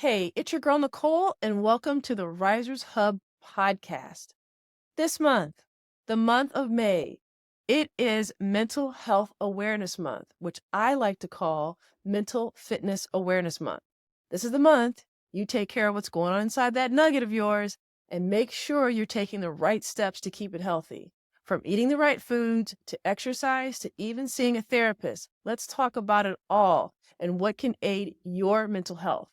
Hey, it's your girl Nicole, and welcome to the Risers Hub podcast. This month, the month of May, it is Mental Health Awareness Month, which I like to call Mental Fitness Awareness Month. This is the month you take care of what's going on inside that nugget of yours and make sure you're taking the right steps to keep it healthy. From eating the right foods to exercise to even seeing a therapist, let's talk about it all and what can aid your mental health.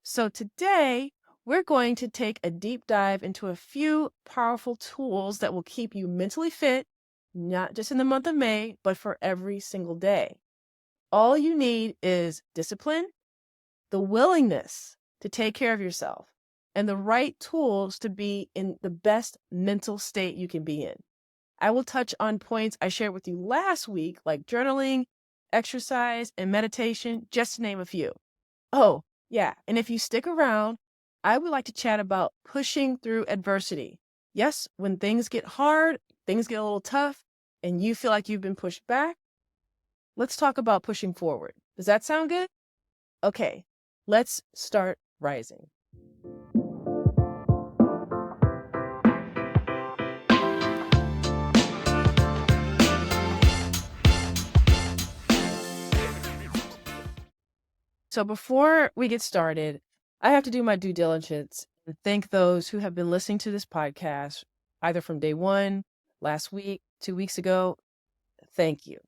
So today, we're going to take a deep dive into a few powerful tools that will keep you mentally fit, not just in the month of May, but for every single day. All you need is discipline, the willingness to take care of yourself, and the right tools to be in the best mental state you can be in. I will touch on points I shared with you last week, like journaling, exercise, and meditation, just to name a few. Oh, yeah. And if you stick around, I would like to chat about pushing through adversity. Yes, when things get hard, things get a little tough, and you feel like you've been pushed back, let's talk about pushing forward. Does that sound good? Okay, let's start rising. So before we get started, I have to do my due diligence and thank those who have been listening to this podcast, either from day one, last week, 2 weeks ago. Thank you.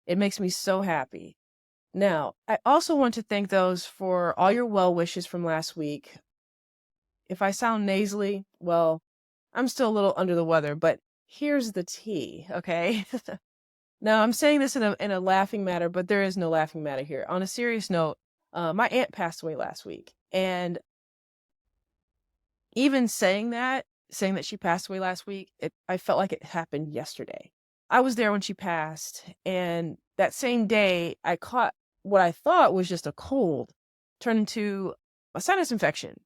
It makes me so happy. Now, I also want to thank those for all your well wishes from last week. If I sound nasally, well, I'm still a little under the weather, but here's the tea, okay? Now, I'm saying this in a laughing matter, but there is no laughing matter here. On a serious note, my aunt passed away last week, and even saying that she passed away last week, I felt like it happened yesterday. I was there when she passed, and that same day, I caught what I thought was just a cold turned into a sinus infection.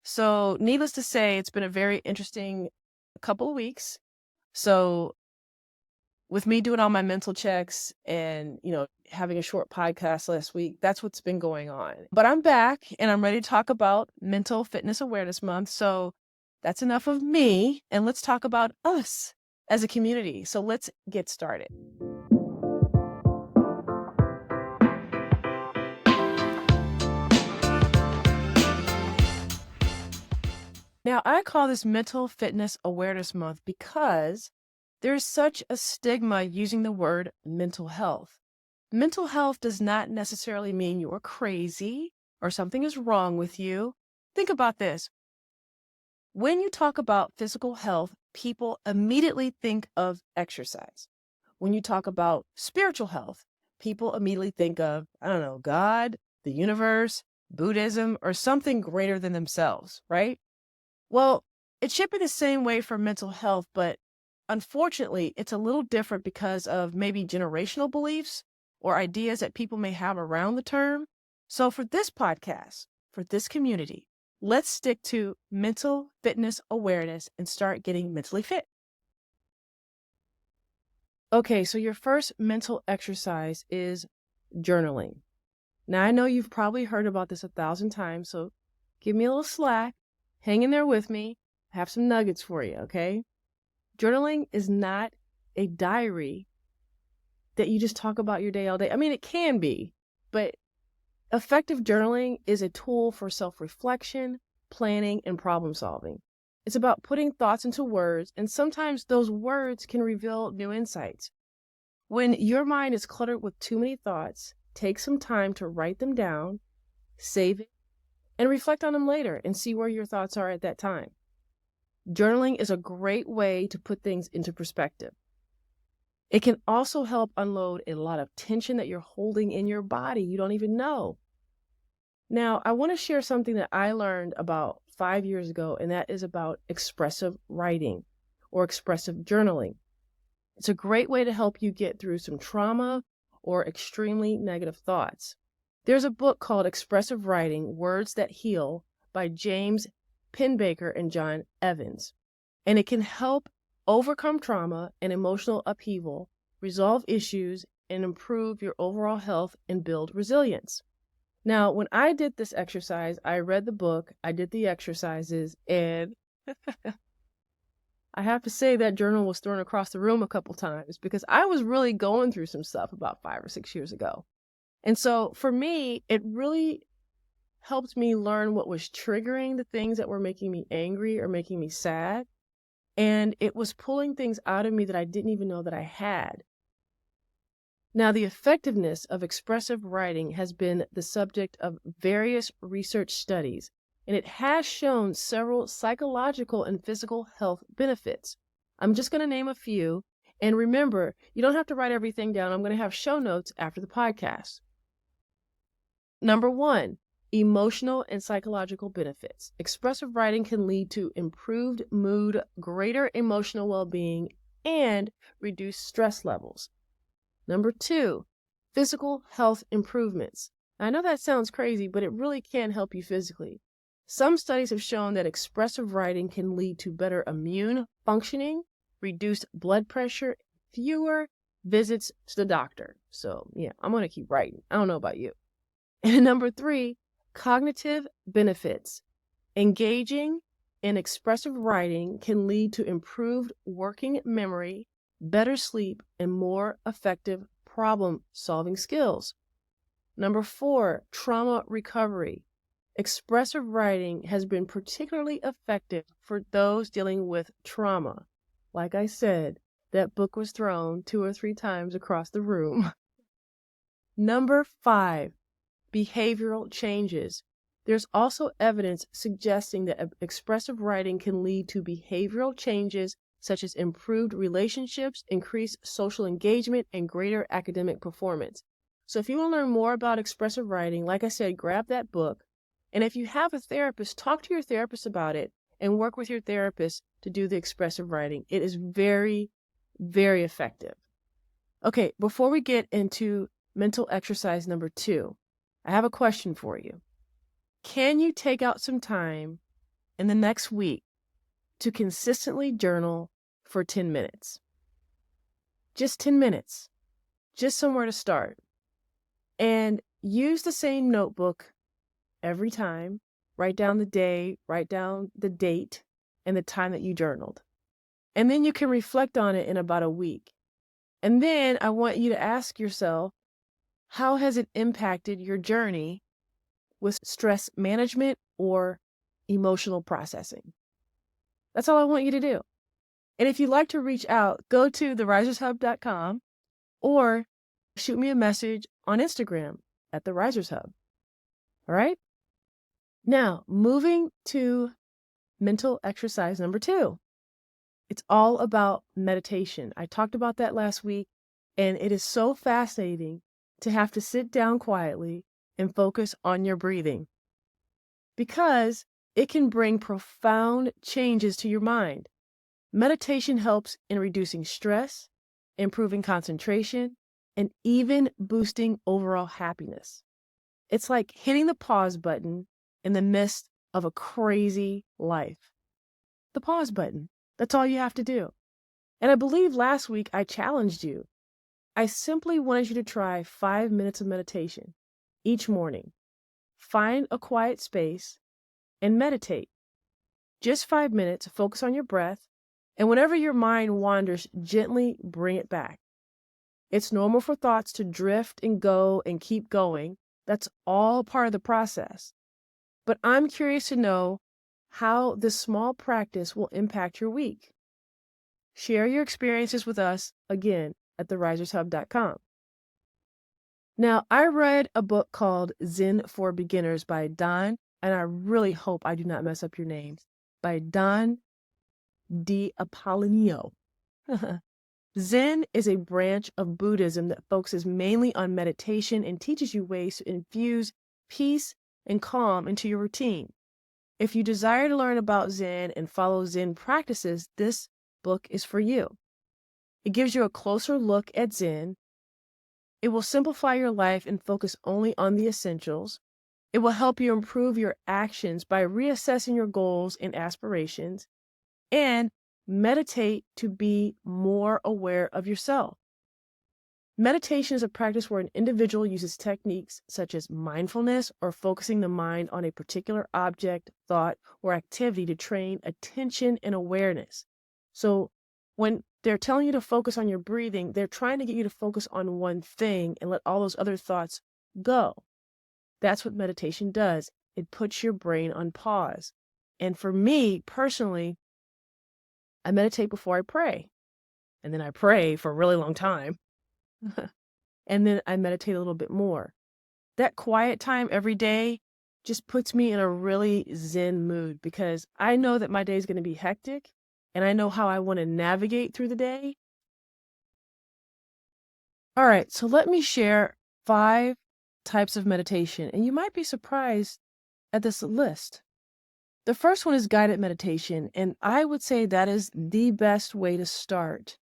So, needless to say, it's been a very interesting couple of weeks. So, with me doing all my mental checks and, having a short podcast last week, that's what's been going on. But I'm back and I'm ready to talk about Mental Fitness Awareness Month. So that's enough of me. And let's talk about us as a community. So let's get started. Now, I call this Mental Fitness Awareness Month because there's such a stigma using the word mental health. Mental health does not necessarily mean you're crazy or something is wrong with you. Think about this. When you talk about physical health, people immediately think of exercise. When you talk about spiritual health, people immediately think of, I don't know, God, the universe, Buddhism, or something greater than themselves, right? Well, it should be the same way for mental health, but unfortunately, it's a little different because of maybe generational beliefs or ideas that people may have around the term. So for this podcast, for this community, let's stick to mental fitness awareness and start getting mentally fit. Okay, so your first mental exercise is journaling. Now, I know you've probably heard about this 1,000 times, so give me a little slack. Hang in there with me. I have some nuggets for you, okay? Journaling is not a diary that you just talk about your day all day. I mean, it can be, but effective journaling is a tool for self-reflection, planning, and problem solving. It's about putting thoughts into words, and sometimes those words can reveal new insights. When your mind is cluttered with too many thoughts, take some time to write them down, save it, and reflect on them later and see where your thoughts are at that time. Journaling is a great way to put things into perspective. It can also help unload a lot of tension that you're holding in your body you don't even know. Now, I want to share something that I learned about 5 years ago, and that is about expressive writing or expressive journaling. It's a great way to help you get through some trauma or extremely negative thoughts. There's a book called Expressive Writing, Words That Heal by James Penbaker and John Evans, and it can help overcome trauma and emotional upheaval, resolve issues, and improve your overall health and build resilience. Now, when I did this exercise, I read the book, I did the exercises, and I have to say that journal was thrown across the room a couple times because I was really going through some stuff about 5 or 6 years ago. And so for me, it really helped me learn what was triggering the things that were making me angry or making me sad. And it was pulling things out of me that I didn't even know that I had. Now, the effectiveness of expressive writing has been the subject of various research studies, and it has shown several psychological and physical health benefits. I'm just going to name a few. And remember, you don't have to write everything down. I'm going to have show notes after the podcast. Number 1, emotional and psychological benefits. Expressive writing can lead to improved mood, greater emotional well-being, and reduced stress levels. Number 2, physical health improvements. I know that sounds crazy, but it really can help you physically. Some studies have shown that expressive writing can lead to better immune functioning, reduced blood pressure, fewer visits to the doctor. So, yeah, I'm going to keep writing. I don't know about you. And number 3, cognitive benefits. Engaging in expressive writing can lead to improved working memory, better sleep, and more effective problem-solving skills. Number 4, trauma recovery. Expressive writing has been particularly effective for those dealing with trauma. Like I said, that book was thrown 2 or 3 times across the room. Number 5, behavioral changes. There's also evidence suggesting that expressive writing can lead to behavioral changes such as improved relationships, increased social engagement, and greater academic performance. So if you want to learn more about expressive writing, like I said, grab that book. And if you have a therapist, talk to your therapist about it and work with your therapist to do the expressive writing. It is very, very effective. Okay, before we get into mental exercise number 2, I have a question for you. Can you take out some time in the next week to consistently journal for 10 minutes? Just 10 minutes, just somewhere to start. And use the same notebook every time. Write down the day, write down the date, and the time that you journaled. And then you can reflect on it in about a week. And then I want you to ask yourself, how has it impacted your journey with stress management or emotional processing? That's all I want you to do. And if you'd like to reach out, go to therisershub.com or shoot me a message on Instagram at the Risers Hub. All right? Now, moving to mental exercise number 2. It's all about meditation. I talked about that last week, and it is so fascinating to have to sit down quietly and focus on your breathing because it can bring profound changes to your mind. Meditation helps in reducing stress, improving concentration, and even boosting overall happiness. It's like hitting the pause button in the midst of a crazy life. The pause button. That's all you have to do. And I believe last week I challenged you. I simply wanted you to try 5 minutes of meditation each morning. Find a quiet space and meditate. Just 5 minutes, focus on your breath, and whenever your mind wanders, gently bring it back. It's normal for thoughts to drift and go and keep going. That's all part of the process. But I'm curious to know how this small practice will impact your week. Share your experiences with us, again, at therisershub.com. Now, I read a book called Zen for Beginners by Don, and I really hope I do not mess up your names, by Don D'Appolino. Zen is a branch of Buddhism that focuses mainly on meditation and teaches you ways to infuse peace and calm into your routine. If you desire to learn about Zen and follow Zen practices, this book is for you. It gives you a closer look at Zen. It will simplify your life and focus only on the essentials. It will help you improve your actions by reassessing your goals and aspirations, and meditate to be more aware of yourself. Meditation is a practice where an individual uses techniques such as mindfulness or focusing the mind on a particular object, thought, or activity to train attention and awareness. So when they're telling you to focus on your breathing, they're trying to get you to focus on one thing and let all those other thoughts go. That's what meditation does. It puts your brain on pause. And for me personally, I meditate before I pray. And then I pray for a really long time. And then I meditate a little bit more. That quiet time every day just puts me in a really zen mood because I know that my day is going to be hectic and I know how I want to navigate through the day. All right, so let me share 5 types of meditation, and you might be surprised at this list. The first one is guided meditation, and I would say that is the best way to start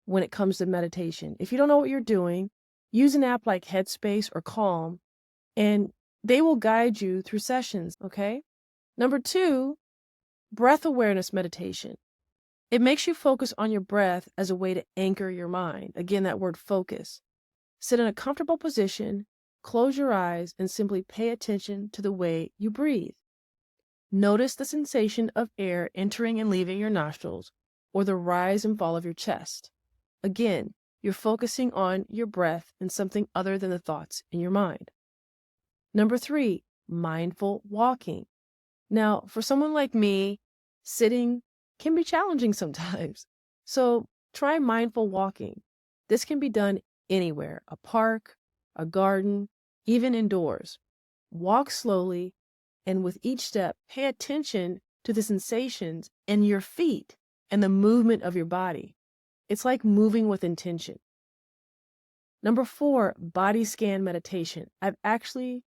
when it comes to meditation. If you don't know what you're doing, use an app like Headspace or Calm, and they will guide you through sessions, okay? Number 2, breath awareness meditation. It makes you focus on your breath as a way to anchor your mind. Again, that word focus. Sit in a comfortable position, close your eyes, and simply pay attention to the way you breathe. Notice the sensation of air entering and leaving your nostrils or the rise and fall of your chest. Again, you're focusing on your breath and something other than the thoughts in your mind. Number 3, mindful walking. Now, for someone like me, sitting can be challenging sometimes. So try mindful walking. This can be done anywhere, a park, a garden, even indoors. Walk slowly, and with each step, pay attention to the sensations in your feet and the movement of your body. It's like moving with intention. Number 4, body scan meditation. I've actually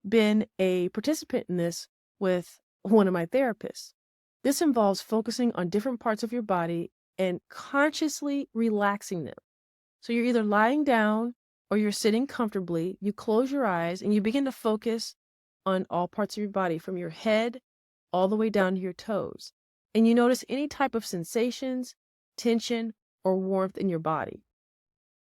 been a participant in this with one of my therapists. This involves focusing on different parts of your body and consciously relaxing them. So you're either lying down or you're sitting comfortably, you close your eyes and you begin to focus on all parts of your body from your head all the way down to your toes. And you notice any type of sensations, tension, or warmth in your body.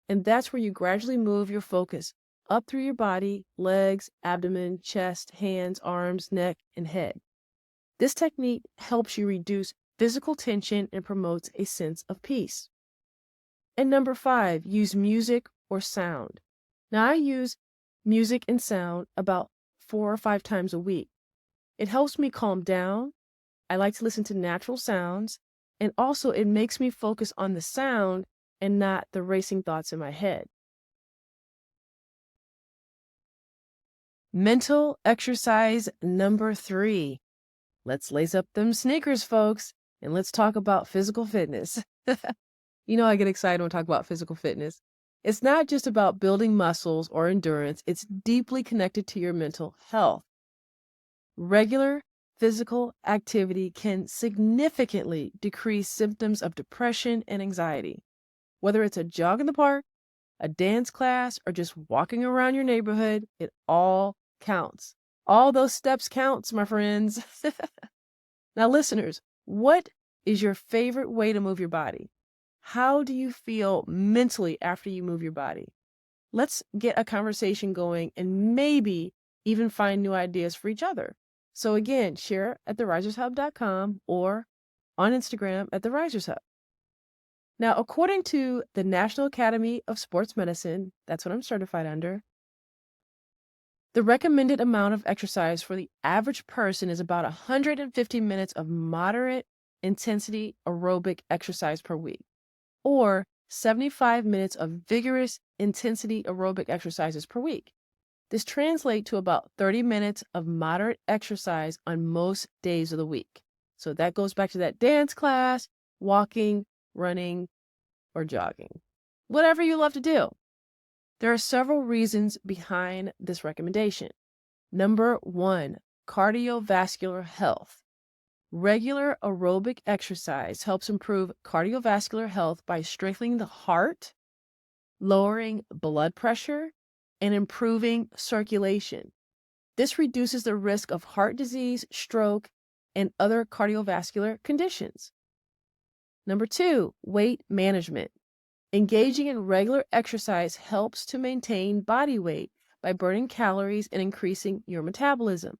And that's where you gradually move your focus up through your body, legs, abdomen, chest, hands, arms, neck, and head. This technique helps you reduce physical tension and promotes a sense of peace. And number 5, use music or sound. Now, I use music and sound about 4 or 5 times a week. It helps me calm down. I like to listen to natural sounds, and also it makes me focus on the sound and not the racing thoughts in my head. Mental exercise number 3. Let's lace up them sneakers, folks, and let's talk about physical fitness. You know, I get excited when I talk about physical fitness. It's not just about building muscles or endurance, it's deeply connected to your mental health. Regular physical activity can significantly decrease symptoms of depression and anxiety. Whether it's a jog in the park, a dance class, or just walking around your neighborhood, it all counts. All those steps counts, my friends. Now, listeners, what is your favorite way to move your body? How do you feel mentally after you move your body? Let's get a conversation going and maybe even find new ideas for each other. So again, share at therisershub.com or on Instagram at therisershub. Now, according to the National Academy of Sports Medicine, that's what I'm certified under, the recommended amount of exercise for the average person is about 150 minutes of moderate intensity aerobic exercise per week, or 75 minutes of vigorous intensity aerobic exercises per week. This translates to about 30 minutes of moderate exercise on most days of the week. So that goes back to that dance class, walking, running, or jogging. Whatever you love to do. There are several reasons behind this recommendation. Number 1, cardiovascular health. Regular aerobic exercise helps improve cardiovascular health by strengthening the heart, lowering blood pressure, and improving circulation. This reduces the risk of heart disease, stroke, and other cardiovascular conditions. Number 2, weight management. Engaging in regular exercise helps to maintain body weight by burning calories and increasing your metabolism.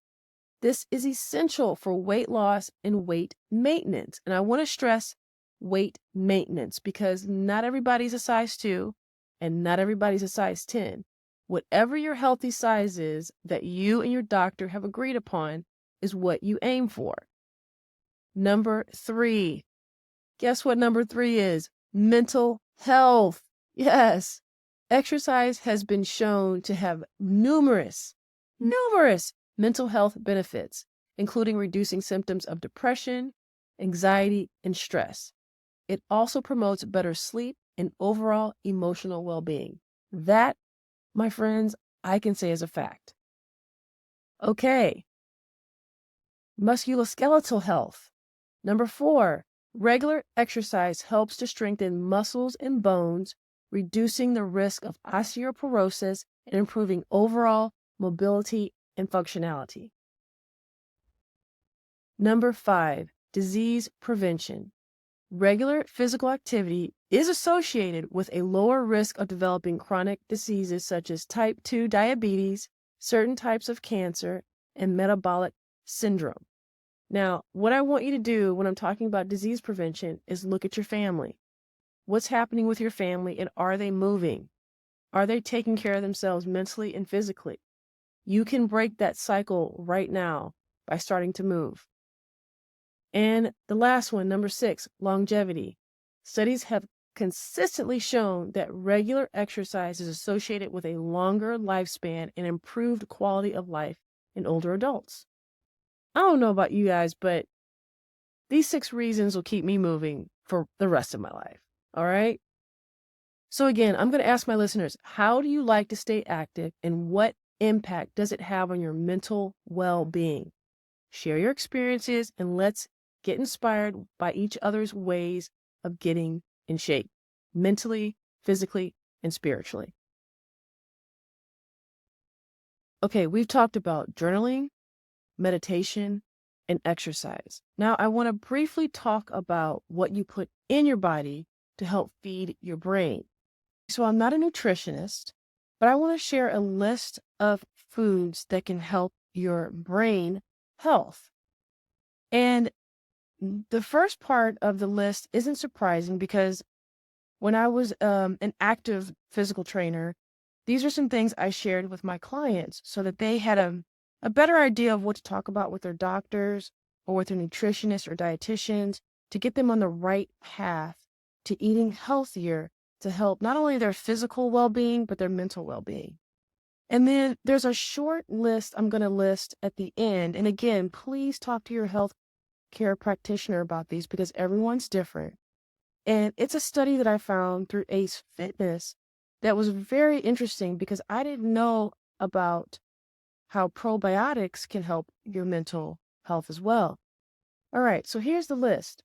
This is essential for weight loss and weight maintenance. And I want to stress weight maintenance because not everybody's a size 2 and not everybody's a size 10. Whatever your healthy size is that you and your doctor have agreed upon is what you aim for. Number 3. Guess what number 3 is? Mental health. Yes. Exercise has been shown to have numerous mental health benefits, including reducing symptoms of depression, anxiety, and stress. It also promotes better sleep and overall emotional well-being. That, my friends, I can say is a fact. Okay. Musculoskeletal health. Number 4, regular exercise helps to strengthen muscles and bones, reducing the risk of osteoporosis and improving overall mobility and functionality. Number 5, disease prevention. Regular physical activity is associated with a lower risk of developing chronic diseases such as type 2 diabetes, certain types of cancer, and metabolic syndrome. Now, what I want you to do when I'm talking about disease prevention is look at your family. What's happening with your family, and are they moving? Are they taking care of themselves mentally and physically? You can break that cycle right now by starting to move. And the last one, number 6, longevity. Studies have consistently shown that regular exercise is associated with a longer lifespan and improved quality of life in older adults. I don't know about you guys, but these 6 reasons will keep me moving for the rest of my life. All right? So again, I'm going to ask my listeners, how do you like to stay active and what impact does it have on your mental well-being? Share your experiences and let's get inspired by each other's ways of getting in shape, mentally, physically, and spiritually. Okay, we've talked about journaling, meditation, and exercise. Now, I want to briefly talk about what you put in your body to help feed your brain. So I'm not a nutritionist, but I want to share a list of foods that can help your brain health. And the first part of the list isn't surprising because when I was an active physical trainer, these are some things I shared with my clients so that they had a better idea of what to talk about with their doctors or with their nutritionists or dietitians to get them on the right path to eating healthier to help not only their physical well-being, but their mental well-being. And then there's a short list I'm going to list at the end. And again, please talk to your health care practitioner about these because everyone's different. And it's a study that I found through Ace Fitness that was very interesting because I didn't know about how probiotics can help your mental health as well. All right, so here's the list.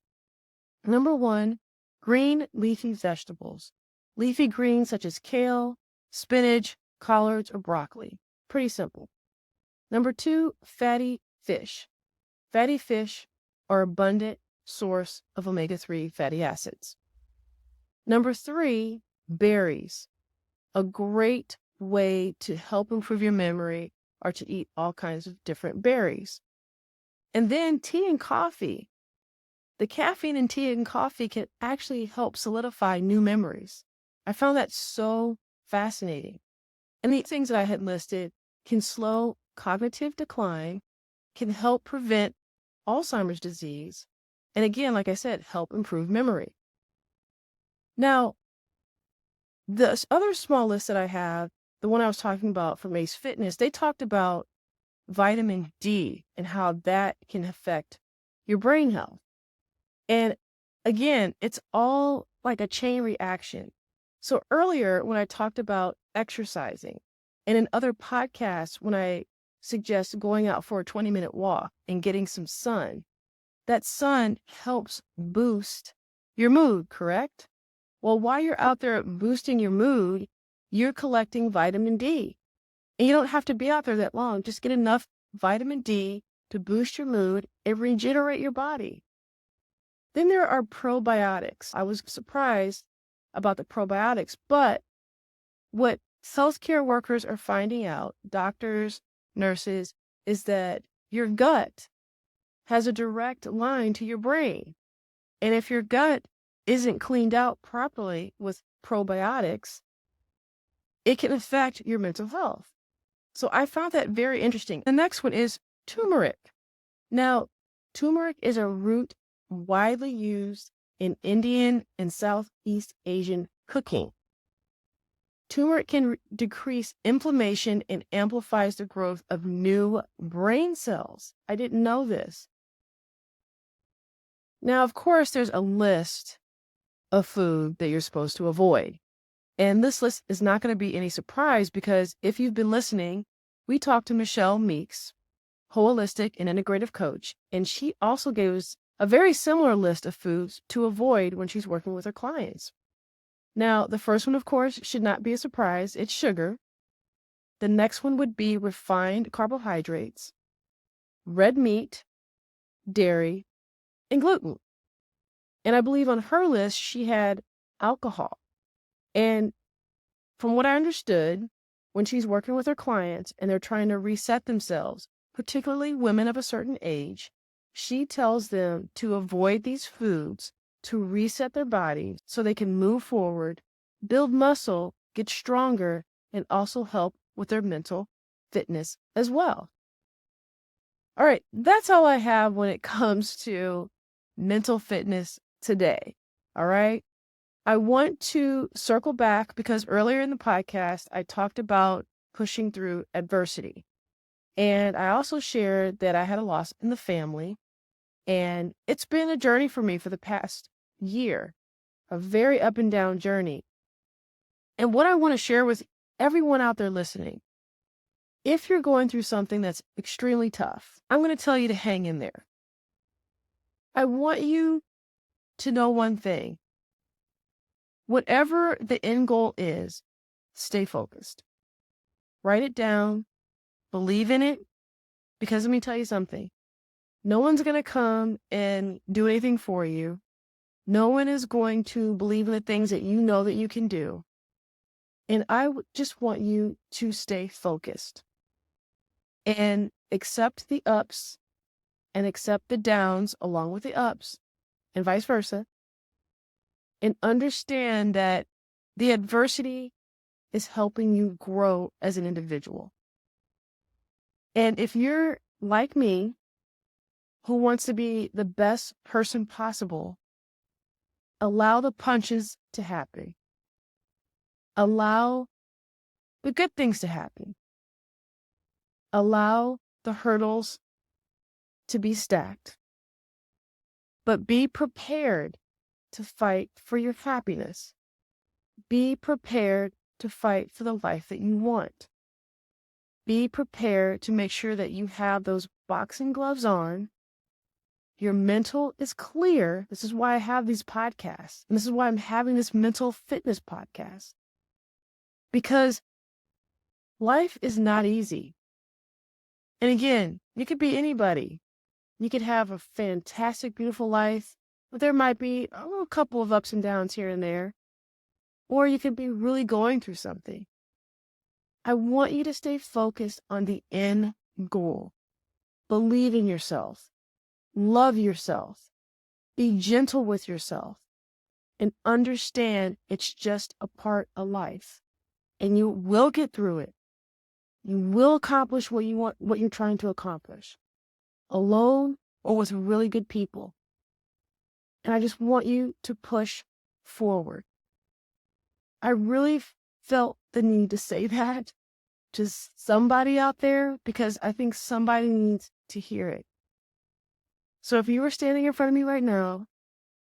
Number 1, green leafy vegetables. Leafy greens such as kale, spinach, collards, or broccoli. Pretty simple. Number 2, fatty fish. Fatty fish are abundant source of omega-3 fatty acids. Number 3, berries. A great way to help improve your memory are to eat all kinds of different berries. And then tea and coffee. The caffeine in tea and coffee can actually help solidify new memories. I found that so fascinating. And the things that I had listed can slow cognitive decline, can help prevent Alzheimer's disease, and again, like I said, help improve memory. Now, the other small list that I have, the one I was talking about from Ace Fitness, they talked about vitamin D and how that can affect your brain health. And again, it's all like a chain reaction. So earlier, when I talked about exercising, and in other podcasts, when I suggest going out for a 20-minute walk and getting some sun, that sun helps boost your mood, correct? Well, while you're out there boosting your mood, you're collecting vitamin D. And you don't have to be out there that long. Just get enough vitamin D to boost your mood and regenerate your body. Then there are probiotics. I was surprised about the probiotics. But what healthcare workers are finding out, doctors, nurses, is that your gut has a direct line to your brain. And if your gut isn't cleaned out properly with probiotics, it can affect your mental health. So I found that very interesting. The next one is turmeric. Now, turmeric is a root widely used in Indian and Southeast Asian cooking. Turmeric can decrease inflammation and amplifies the growth of new brain cells. I didn't know this. Now, of course, there's a list of food that you're supposed to avoid. And this list is not going to be any surprise because if you've been listening, we talked to Michelle Meeks, holistic and integrative coach, and she also gave us a very similar list of foods to avoid when she's working with her clients. Now, the first one, of course, should not be a surprise. It's sugar. The next one would be refined carbohydrates, red meat, dairy, and gluten. And I believe on her list, she had alcohol. And from what I understood, when she's working with her clients and they're trying to reset themselves, particularly women of a certain age, she tells them to avoid these foods to reset their bodies so they can move forward, build muscle, get stronger, and also help with their mental fitness as well. All right, that's all I have when it comes to mental fitness today. All right. I want to circle back because earlier in the podcast, I talked about pushing through adversity. And I also shared that I had a loss in the family. And it's been a journey for me for the past year, a very up and down journey. And what I want to share with everyone out there listening, if you're going through something that's extremely tough, I'm going to tell you to hang in there. I want you to know one thing. Whatever the end goal is, stay focused. Write it down. Believe in it. Because let me tell you something. No one's going to come and do anything for you. No one is going to believe in the things that you know that you can do. And I just want you to stay focused and accept the ups and accept the downs along with the ups and vice versa. And understand that the adversity is helping you grow as an individual. And if you're like me, who wants to be the best person possible, allow the punches to happen. Allow the good things to happen. Allow the hurdles to be stacked. But be prepared to fight for your happiness. Be prepared to fight for the life that you want. Be prepared to make sure that you have those boxing gloves on. Your mental is clear. This is why I have these podcasts. And this is why I'm having this mental fitness podcast. Because life is not easy. And again, you could be anybody. You could have a fantastic, beautiful life, but there might be a couple of ups and downs here and there. Or you could be really going through something. I want you to stay focused on the end goal. Believe in yourself. Love yourself. Be gentle with yourself. And understand it's just a part of life. And you will get through it. You will accomplish what you want, what you're trying to accomplish. Alone or with really good people. And I just want you to push forward. I really felt the need to say that to somebody out there because I think somebody needs to hear it. So if you were standing in front of me right now,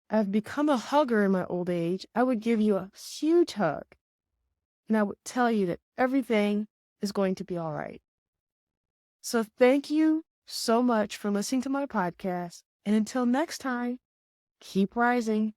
I've become a hugger in my old age. I would give you a huge hug. And I would tell you that everything is going to be all right. So thank you so much for listening to my podcast. And until next time, keep rising.